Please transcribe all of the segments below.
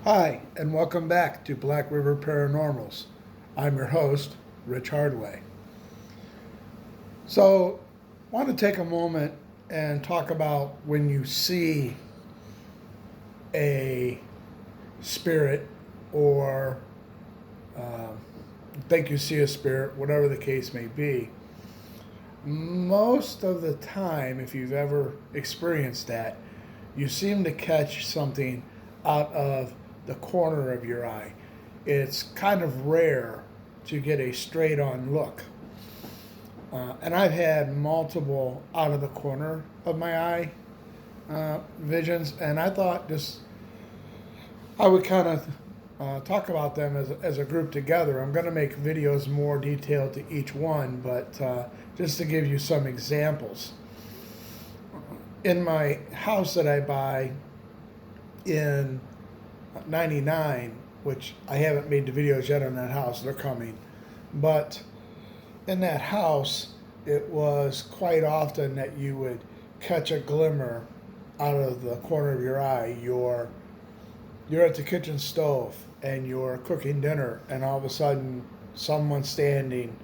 Hi, and welcome back to Black River Paranormals. I'm your host, Rich Hardway. So, I want to take a moment and talk about when you see a spirit or think you see a spirit, whatever the case may be. Most of the time, if you've ever experienced that, you seem to catch something out of the corner of your eye. It's kind of rare to get a straight on look. And I've had multiple out of the corner of my eye visions, and I thought I would kind of talk about them as a group together. I'm going to make videos more detailed to each one, but just to give you some examples. In my house that I buy in 99, which I haven't made the videos yet on that house, they're coming, but in that house, it was quite often that you would catch a glimmer out of the corner of your eye. You're at the kitchen stove and you're cooking dinner, and all of a sudden, someone's standing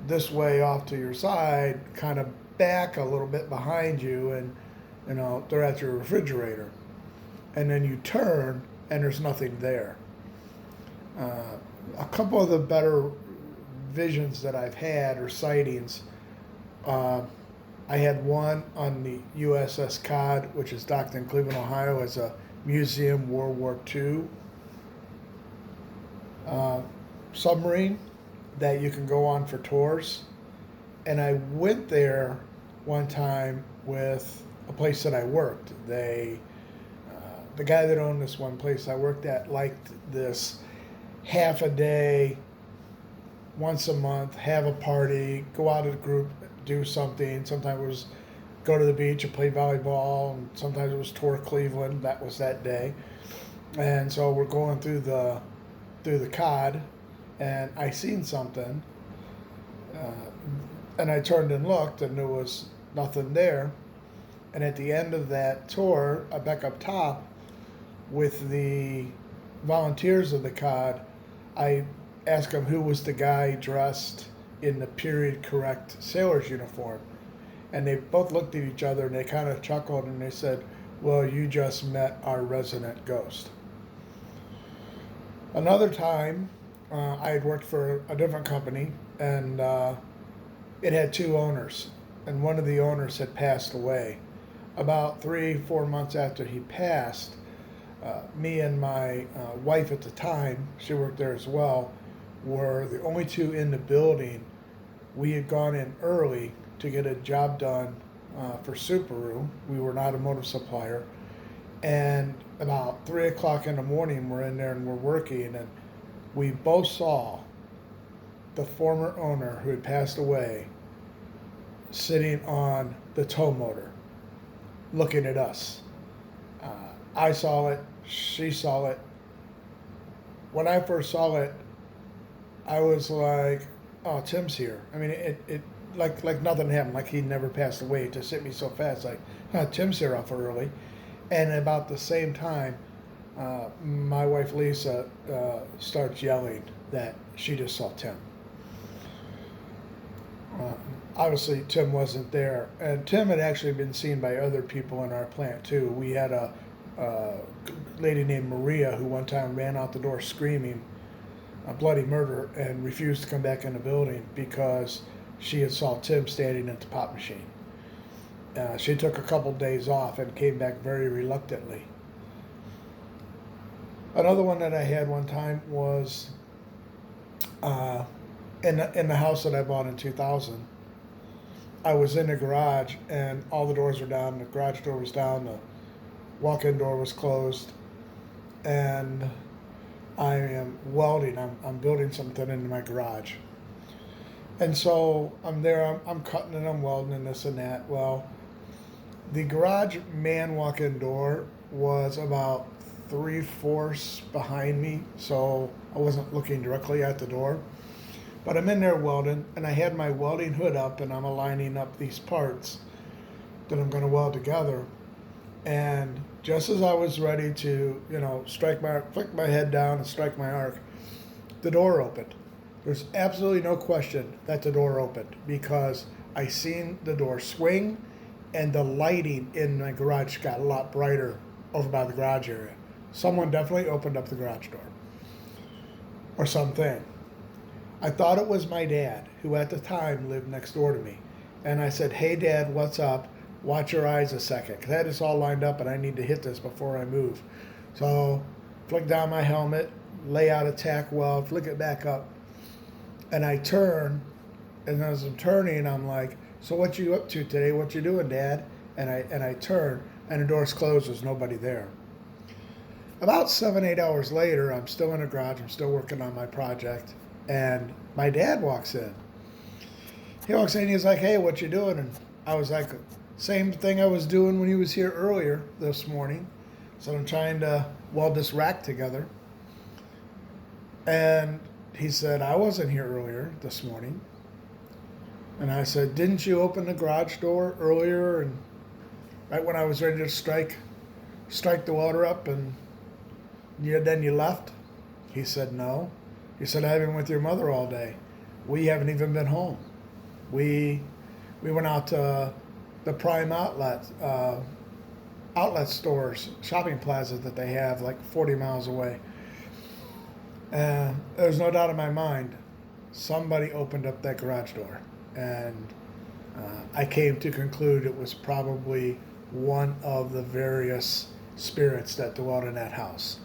this way off to your side, kind of back a little bit behind you, and they're at your refrigerator, and then you turn and there's nothing there. A couple of the better visions that I've had or sightings. I had one on the USS Cod, which is docked in Cleveland, Ohio, as a museum World War II submarine that you can go on for tours. And I went there one time with a place that I worked. The guy that owned this one place I worked at liked this half a day, once a month, have a party, go out as a group, do something. Sometimes it was go to the beach and play volleyball, and sometimes it was tour Cleveland. That was that day. And so we're going through the cod, and I seen something, and I turned and looked, and there was nothing there. And at the end of that tour, back up top with the volunteers of the cod, I asked them who was the guy dressed in the period correct sailor's uniform. And they both looked at each other and they kind of chuckled and they said, "Well, you just met our resident ghost." Another time, I had worked for a different company, and it had two owners, and one of the owners had passed away. About 3-4 months after he passed, me and my wife at the time, she worked there as well, were the only two in the building. We had gone in early to get a job done for Subaru. We were an automotive supplier. And about 3 o'clock in the morning, we're in there and we're working, and we both saw the former owner who had passed away sitting on the tow motor, looking at us. I saw it, she saw it. When I first saw it, I was like, "Oh, Tim's here." I mean, it like nothing happened, like he never passed away. It just hit me so fast, like, "Oh, Tim's here awful early." And about the same time, my wife Lisa starts yelling that she just saw Tim. Uh, Obviously, Tim wasn't there, and Tim had actually been seen by other people in our plant too. We had a lady named Maria who one time ran out the door screaming a bloody murder and refused to come back in the building because she had saw Tim standing at the pop machine. She took a couple days off and came back very reluctantly. Another one that I had one time was in the house that I bought in 2000. I was in the garage and all the doors were down. The garage door was down. The walk-in door was closed, and I am welding. I'm building something in my garage. And so I'm there, I'm cutting and I'm welding and this and that. Well, the garage man walk-in door was about 3/4 behind me, so I wasn't looking directly at the door. But I'm in there welding, and I had my welding hood up, and I'm aligning up these parts that I'm going to weld together. And just as I was ready to, flick my head down and strike my arc, the door opened. There's absolutely no question that the door opened because I seen the door swing and the lighting in my garage got a lot brighter over by the garage area. Someone definitely opened up the garage door or something. I thought it was my dad, who at the time lived next door to me. And I said, "Hey, Dad, what's up? Watch your eyes a second, because I had this all lined up and I need to hit this before I move." So, flick down my helmet, lay out a tack weld, flick it back up, and I turn. And as I'm turning, I'm like, "So what you up to today? What you doing, Dad?" And I turn, and the door's closed. There's nobody there. About 7, 8 hours later, I'm still in the garage. I'm still working on my project, and my dad walks in. He walks in. He's like, "Hey, what you doing?" And I was like, "Same thing I was doing when he was here earlier this morning." So I'm trying to weld this rack together. And he said, "I wasn't here earlier this morning." And I said, "Didn't you open the garage door earlier and right when I was ready to strike the welder up and then you left?" He said, "No." He said, "I've been with your mother all day. We haven't even been home. We went out to the Prime outlet stores, shopping plazas that they have like 40 miles away." And there's no doubt in my mind, somebody opened up that garage door. And I came to conclude it was probably one of the various spirits that dwelt in that house.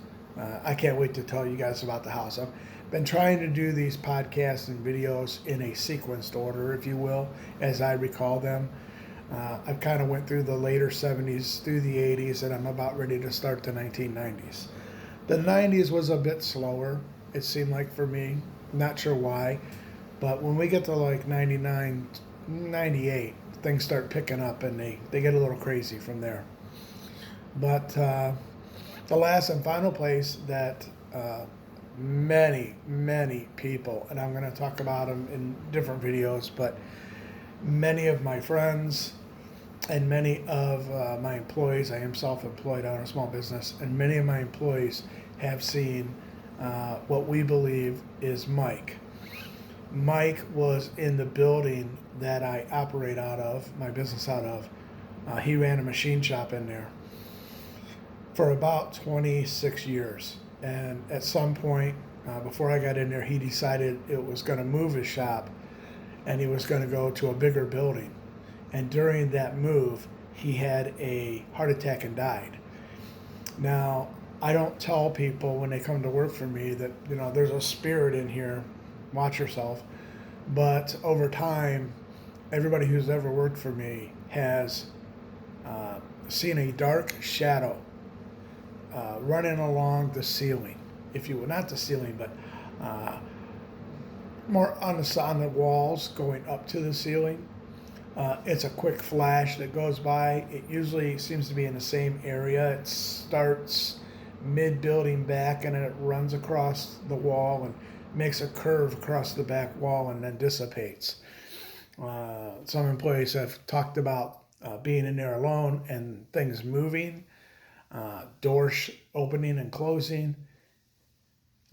I can't wait to tell you guys about the house. I've been trying to do these podcasts and videos in a sequenced order, if you will, as I recall them. I've kind of went through the later 70s through the 80s, and I'm about ready to start the 1990s. The 90s was a bit slower, it seemed like for me. Not sure why. But when we get to like 99, 98, things start picking up and they get a little crazy from there. But the last and final place that many, many people, and I'm going to talk about them in different videos, but many of my friends and many of my employees, I am self-employed, I own a small business, and many of my employees have seen what we believe is Mike. Mike was in the building that I operate out of, my business out of. He ran a machine shop in there for about 26 years. And at some point, before I got in there, he decided it was going to move his shop and he was going to go to a bigger building. And during that move, he had a heart attack and died. Now, I don't tell people when they come to work for me that, there's a spirit in here. Watch yourself. But over time, everybody who's ever worked for me has seen a dark shadow running along the ceiling, if you will. Not the ceiling, but more on the walls going up to the ceiling. It's a quick flash that goes by. It usually seems to be in the same area. It starts mid-building back and then it runs across the wall and makes a curve across the back wall and then dissipates. Some employees have talked about being in there alone and things moving, doors opening and closing,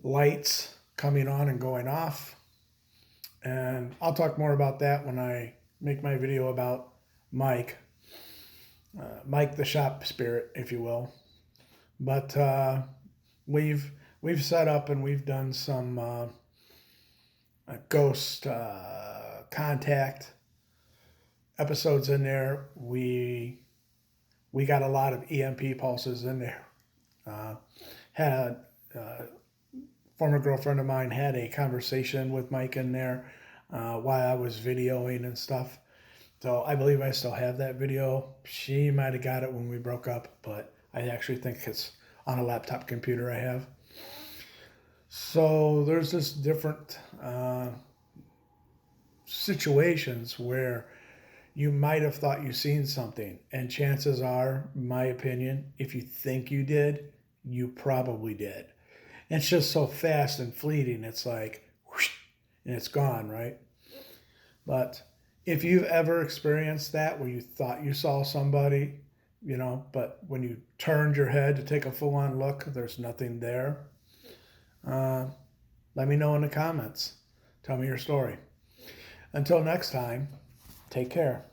lights coming on and going off. And I'll talk more about that when I make my video about Mike. Mike the shop spirit, if you will. But we've set up and we've done some ghost contact episodes in there. We got a lot of EMP pulses in there. Had former girlfriend of mine had a conversation with Mike in there while I was videoing and stuff. So I believe I still have that video. She might have got it when we broke up, but I actually think it's on a laptop computer I have. So there's this different situations where you might have thought you seen something, and chances are, in my opinion, if you think you did, you probably did. And it's just so fast and fleeting. It's like, whoosh, and it's gone, right? But if you've ever experienced that where you thought you saw somebody, but when you turned your head to take a full-on look, there's nothing there. Let me know in the comments. Tell me your story. Until next time, take care.